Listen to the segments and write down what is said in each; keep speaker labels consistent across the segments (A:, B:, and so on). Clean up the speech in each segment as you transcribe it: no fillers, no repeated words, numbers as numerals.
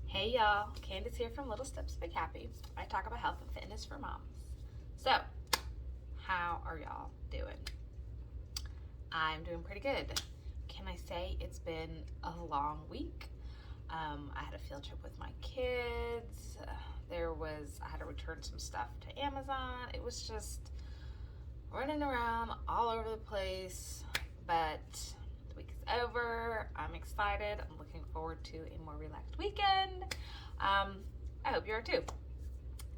A: Hey y'all, Candace here from Little Steps to Big Happy. I talk about health and fitness for moms. So, how are y'all doing? I'm doing pretty good. Can I say it's been a long week? I had a field trip with my kids. I had to return some stuff to Amazon. It was just running around all over the place, but the week is over. I'm excited. I'm looking forward to a more relaxed weekend. I hope you are too.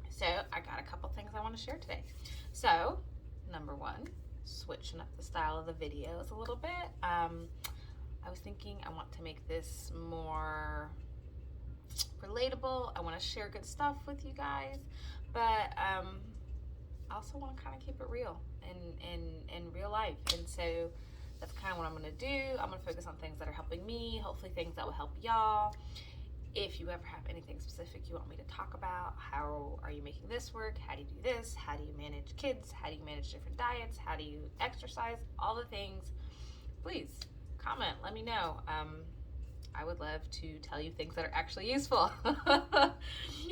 A: So I got a couple things I want to share today. So number one, switching up the style of the videos a little bit. I was thinking I want to make this more relatable. I want to share good stuff with you guys, but I also want to kind of keep it real in real life. And so that's kind of what I'm going to do. I'm going to focus on things that are helping me, hopefully things that will help y'all. If you ever have anything specific you want me to talk about, how are you making this work? How do you do this? How do you manage kids? How do you manage different diets? How do you exercise? All the things, please comment, let me know. I would love to tell you things that are actually useful,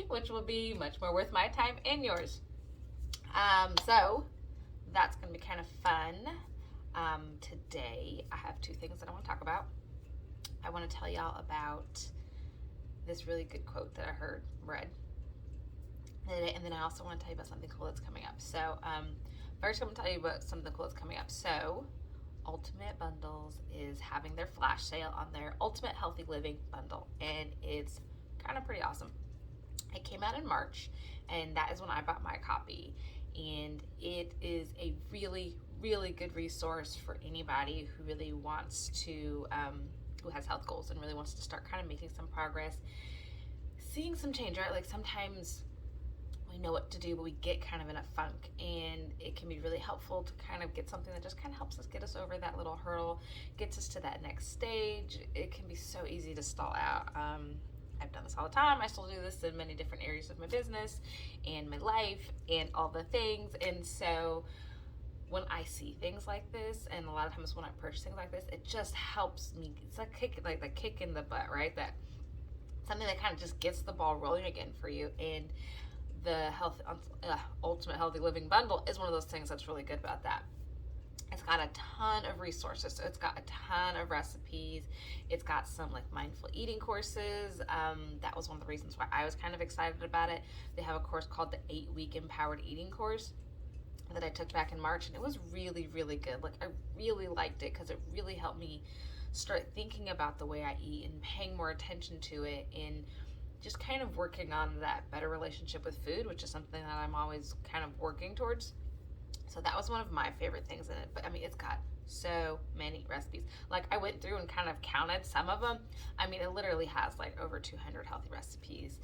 A: which will be much more worth my time and yours. So that's going to be kind of fun. Today I have two things that I want to talk about. I want to tell y'all about this really good quote that I read, and then I also want to tell you about something cool that's coming up. So first I'm going to tell you about something cool that's coming up. So Ultimate Bundles is having their flash sale on their Ultimate Healthy Living bundle, and it's kind of pretty awesome. It came out in March, and that is when I bought my copy, and it is a really, really good resource for anybody who really wants to who has health goals and really wants to start kind of making some progress, seeing some change, right? Like sometimes we know what to do, but we get kind of in a funk, and it can be really helpful to kind of get something that just kind of helps us get us over that little hurdle, gets us to that next stage. It can be so easy to stall out. I've done this all the time. I still do this in many different areas of my business and my life and all the things. And so when I see things like this, and a lot of times when I purchase things like this, it just helps me. It's like the kick in the butt, right? That something that kind of just gets the ball rolling again for you. And the Ultimate Healthy Living bundle is one of those things that's really good about that. It's got a ton of resources. So it's got a ton of recipes. It's got some like mindful eating courses. That was one of the reasons why I was kind of excited about it. They have a course called the 8-week Empowered Eating course that I took back in March, and it was really, really good. Like I really liked it because it really helped me start thinking about the way I eat and paying more attention to it, and just kind of working on that better relationship with food, which is something that I'm always kind of working towards. So that was one of my favorite things in it. But I mean, it's got so many recipes. Like I went through and kind of counted some of them. I mean, it literally has like over 200 healthy recipes.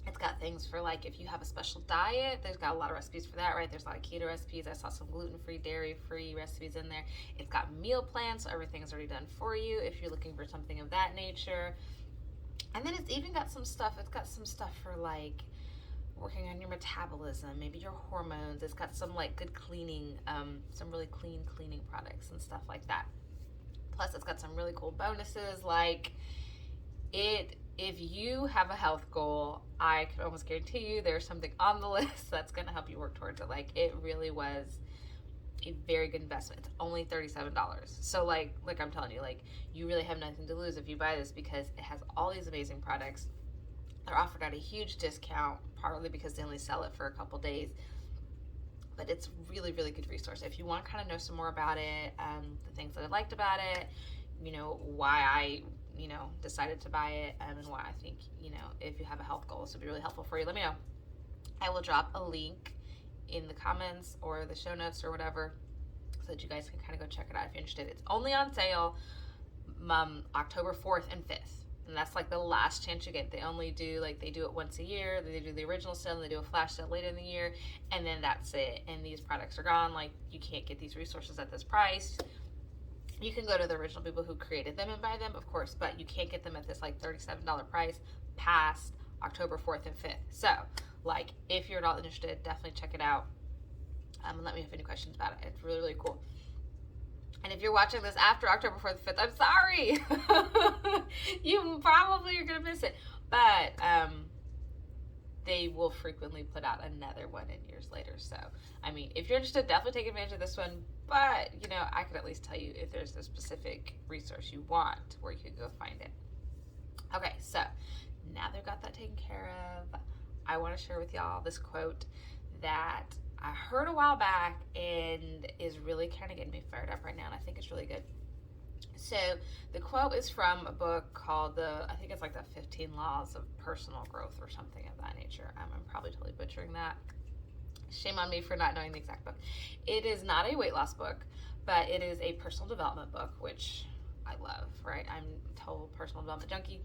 A: It's got things for like if you have a special diet, there's got a lot of recipes for that, right? There's a lot of keto recipes. I saw some gluten-free, dairy-free recipes in there. It's got meal plans, so everything's already done for you if you're looking for something of that nature. And then it's even got some stuff. It's got some stuff for like working on your metabolism, maybe your hormones. It's got some like good cleaning, some really clean cleaning products and stuff like that. Plus, it's got some really cool bonuses like it. If you have a health goal, I could almost guarantee you there's something on the list that's going to help you work towards it. Like it really was a very good investment. It's only $37. So like I'm telling you, like you really have nothing to lose if you buy this because it has all these amazing products. They're offered at a huge discount, partly because they only sell it for a couple days. But it's really, really good resource. If you want to kind of know some more about it, the things that I liked about it, why I decided to buy it, and why I think, if you have a health goal, this would be really helpful for you, let me know. I will drop a link in the comments or the show notes or whatever so that you guys can kind of go check it out if you're interested. It's only on sale October 4th and 5th. And that's like the last chance you get. They only do, they do it once a year. They do the original sale, and they do a flash sale later in the year, and then that's it. And these products are gone. Like, you can't get these resources at this price. You can go to the original people who created them and buy them, of course, but you can't get them at this $37 price past October 4th and 5th. So, if you're at all interested, definitely check it out. And let me know if you have any questions about it. It's really, really cool. And if you're watching this after October 4th, 5th, I'm sorry. You probably are going to miss it. But they will frequently put out another one in years later. So, I mean, if you're interested, definitely take advantage of this one. But, you know, I could at least tell you if there's a specific resource you want where you could go find it. Okay, so now they've got that taken care of, I want to share with y'all this quote that I heard a while back and is really kind of getting me fired up right now, and I think it's really good. So the quote is from a book called I think it's like the 15 Laws of Personal Growth or something of that nature. I'm probably totally butchering that. Shame on me for not knowing the exact book. It is not a weight loss book, but it is a personal development book, which I love, right? I'm a total personal development junkie.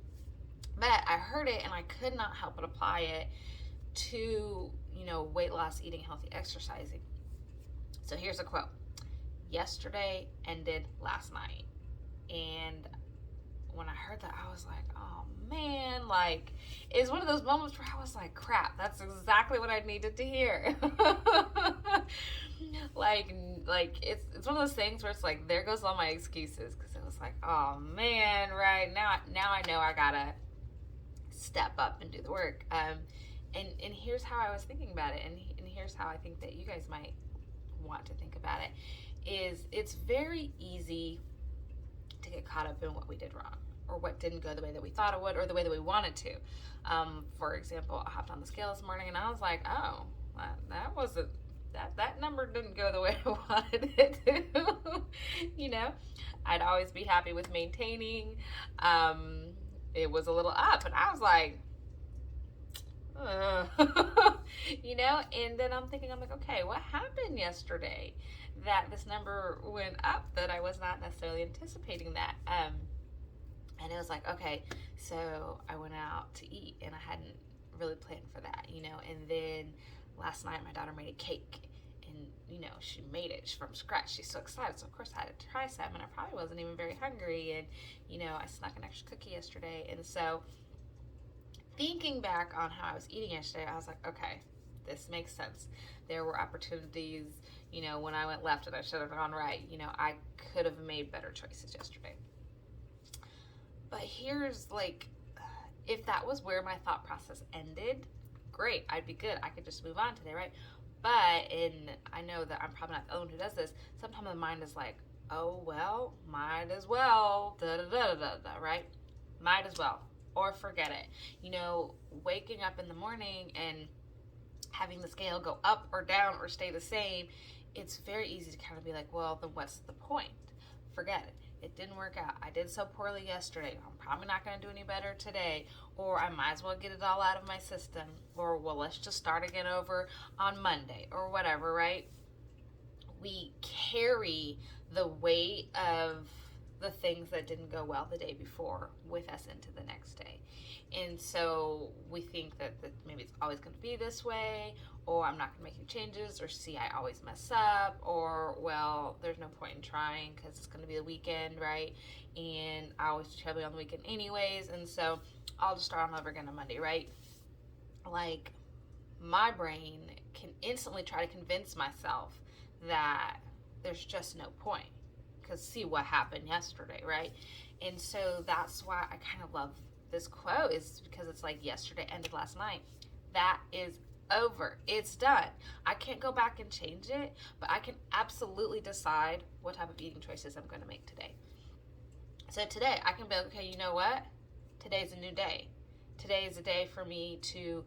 A: But I heard it and I could not help but apply it to, you know, weight loss, eating healthy, exercising. So here's a quote. Yesterday ended last night. And when I heard that, I was like, oh man, like, it's one of those moments where I was like, crap, that's exactly what I needed to hear. like it's one of those things where it's like, there goes all my excuses, because it was like, oh man, right, now I know I gotta step up and do the work. And here's how I was thinking about it, and here's how I think that you guys might want to think about it, is it's very easy to get caught up in what we did wrong, or what didn't go the way that we thought it would, or the way that we wanted to. For example, I hopped on the scale this morning and I was like, oh, that wasn't, that number didn't go the way I wanted it to. You know, I'd always be happy with maintaining. It was a little up, and I was like, you know, and then I'm like, okay, what happened yesterday that this number went up, that I was not necessarily anticipating that? And it was like, okay, so I went out to eat and I hadn't really planned for that, you know, and then last night my daughter made a cake, and, you know, she made it from scratch. She's so excited, so of course I had to try some, and I probably wasn't even very hungry, and, you know, I snuck an extra cookie yesterday. And so thinking back on how I was eating yesterday, I was like, okay, this makes sense. There were opportunities, you know, when I went left and I should have gone right. You know, I could have made better choices yesterday. But here's, like, if that was where my thought process ended, great, I'd be good. I could just move on today, right? But, and I know that I'm probably not the only one who does this, sometimes the mind is like, oh, well, might as well, da-da-da-da-da, right? Might as well, or forget it. You know, waking up in the morning and having the scale go up or down or stay the same, it's very easy to kind of be like, well, then what's the point? Forget it. It didn't work out. I did so poorly yesterday. I'm probably not going to do any better today. Or I might as well get it all out of my system. Or, well, let's just start again over on Monday or whatever, right? We carry the weight of the things that didn't go well the day before with us into the next day. And so we think that maybe it's always going to be this way, or I'm not going to make any changes, or see, I always mess up, or, well, there's no point in trying because it's going to be the weekend, right? And I always do trouble on the weekend anyways, and so I'll just start all over again on Monday, right? Like, my brain can instantly try to convince myself that there's just no point, because see what happened yesterday, right? And so that's why I kind of love this quote, is because it's like, yesterday ended last night. That is over. It's done. I can't go back and change it, but I can absolutely decide what type of eating choices I'm going to make today. So today I can be like, okay, you know what? Today's a new day. Today is a day for me to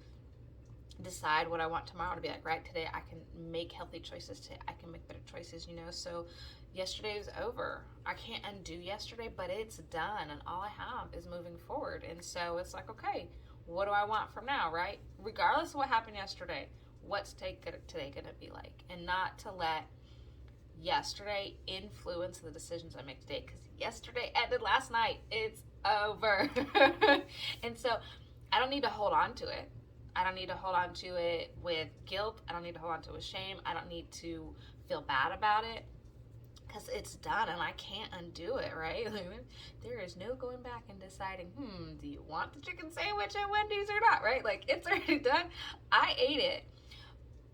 A: decide what I want tomorrow to be like, right? Today I can make healthy choices. Today I can make better choices, you know? So yesterday is over. I can't undo yesterday, but it's done, and all I have is moving forward. And so it's like, okay, what do I want from now, right? Regardless of what happened yesterday, what's today going to be like? And not to let yesterday influence the decisions I make today, because yesterday ended last night. It's over. And so I don't need to hold on to it. I don't need to hold on to it with guilt. I don't need to hold on to it with shame. I don't need to feel bad about it, because it's done and I can't undo it, right? There is no going back and deciding, do you want the chicken sandwich at Wendy's or not, right? Like, it's already done. I ate it,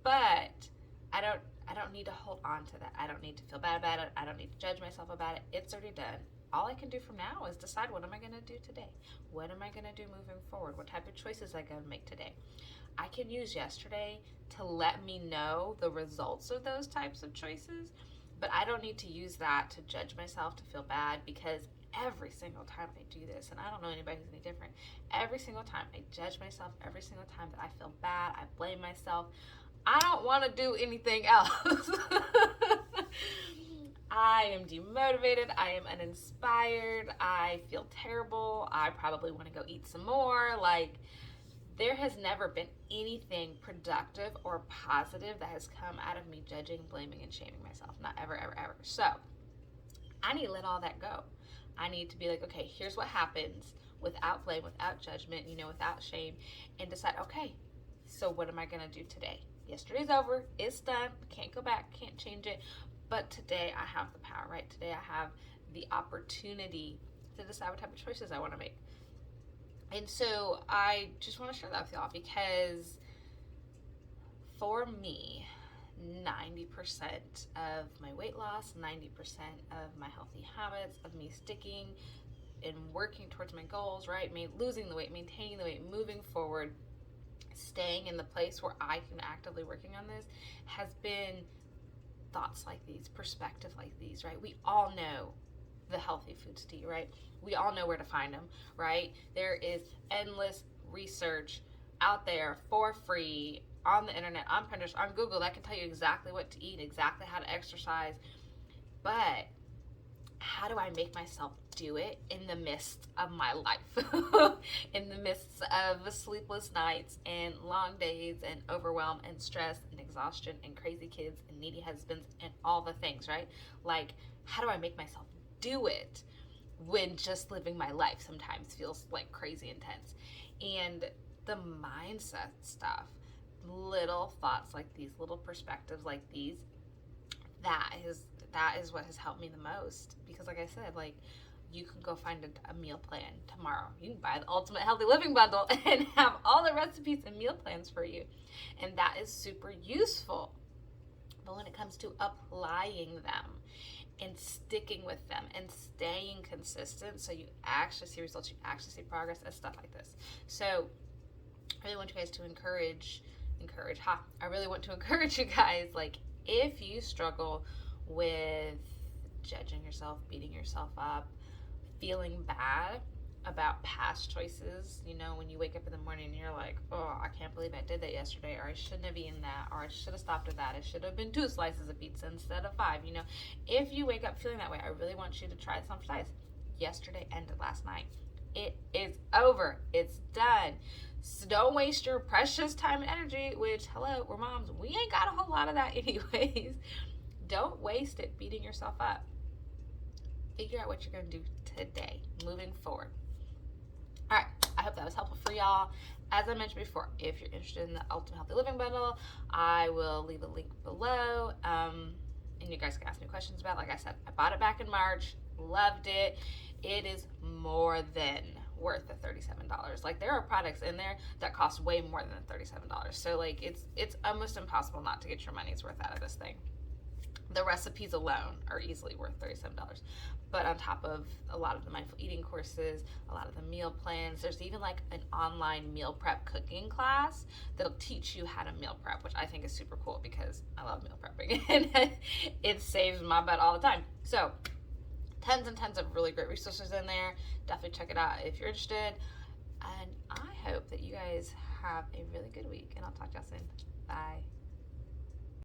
A: but I don't need to hold on to that. I don't need to feel bad about it. I don't need to judge myself about it. It's already done. All I can do from now is decide, what am I going to do today? What am I going to do moving forward? What type of choices am I going to make today? I can use yesterday to let me know the results of those types of choices, but I don't need to use that to judge myself, to feel bad, because every single time I do this, and I don't know anybody who's any different, every single time I judge myself, every single time that I feel bad, I blame myself, I don't want to do anything else. I am demotivated, I am uninspired, I feel terrible, I probably want to go eat some more. Like, there has never been anything productive or positive that has come out of me judging, blaming, and shaming myself. Not ever, ever, ever. So I need to let all that go. I need to be like, okay, here's what happens, without blame, without judgment, without shame, and decide, okay, so what am I going to do today? Yesterday's over. It's done. Can't go back. Can't change it. But today I have the power, right? Today I have the opportunity to decide what type of choices I want to make. And so I just want to share that with y'all, because for me, 90% of my weight loss, 90% of my healthy habits, of me sticking and working towards my goals, right? Me losing the weight, maintaining the weight, moving forward, staying in the place where I can actively working on this, has been thoughts like these, perspective like these, right? We all know the healthy foods to eat, right? We all know where to find them, right? There is endless research out there for free on the internet, on Pinterest, on Google, that can tell you exactly what to eat, exactly how to exercise. But how do I make myself do it in the midst of my life? In the midst of sleepless nights and long days and overwhelm and stress and exhaustion and crazy kids and needy husbands and all the things, right? Like, how do I make myself do it when just living my life sometimes feels like crazy intense? And the mindset stuff, little thoughts like these, little perspectives like these, that is what has helped me the most. Because like I said, like, you can go find a meal plan tomorrow. You can buy the Ultimate Healthy Living Bundle and have all the recipes and meal plans for you. And that is super useful. But when it comes to applying them and sticking with them and staying consistent, so you actually see results, you actually see progress, and stuff like this. So I really want you guys to I really want to encourage you guys, like, if you struggle with judging yourself, beating yourself up, feeling bad about past choices, when you wake up in the morning and you're like, oh, I can't believe I did that yesterday, or I shouldn't have eaten that, or I should have stopped at that, it should have been 2 slices of pizza instead of 5, if you wake up feeling that way, I really want you to try some size. Yesterday ended last night. It is over. It's done. So don't waste your precious time and energy, which, hello, we're moms. We ain't got a whole lot of that anyways. Don't waste it beating yourself up. Figure out what you're going to do today, moving forward. All right, I hope that was helpful for y'all. As I mentioned before, if you're interested in the Ultimate Healthy Living Bundle, I will leave a link below. And you guys can ask me questions about it. Like I said, I bought it back in March, loved it. It is more than worth the $37. Like, there are products in there that cost way more than the $37. So like, it's almost impossible not to get your money's worth out of this thing. The recipes alone are easily worth $37. But on top of a lot of the mindful eating courses, a lot of the meal plans, there's even like an online meal prep cooking class that'll teach you how to meal prep, which I think is super cool because I love meal prepping and it saves my butt all the time. So tons and tons of really great resources in there. Definitely check it out if you're interested. And I hope that you guys have a really good week, and I'll talk to y'all soon. Bye.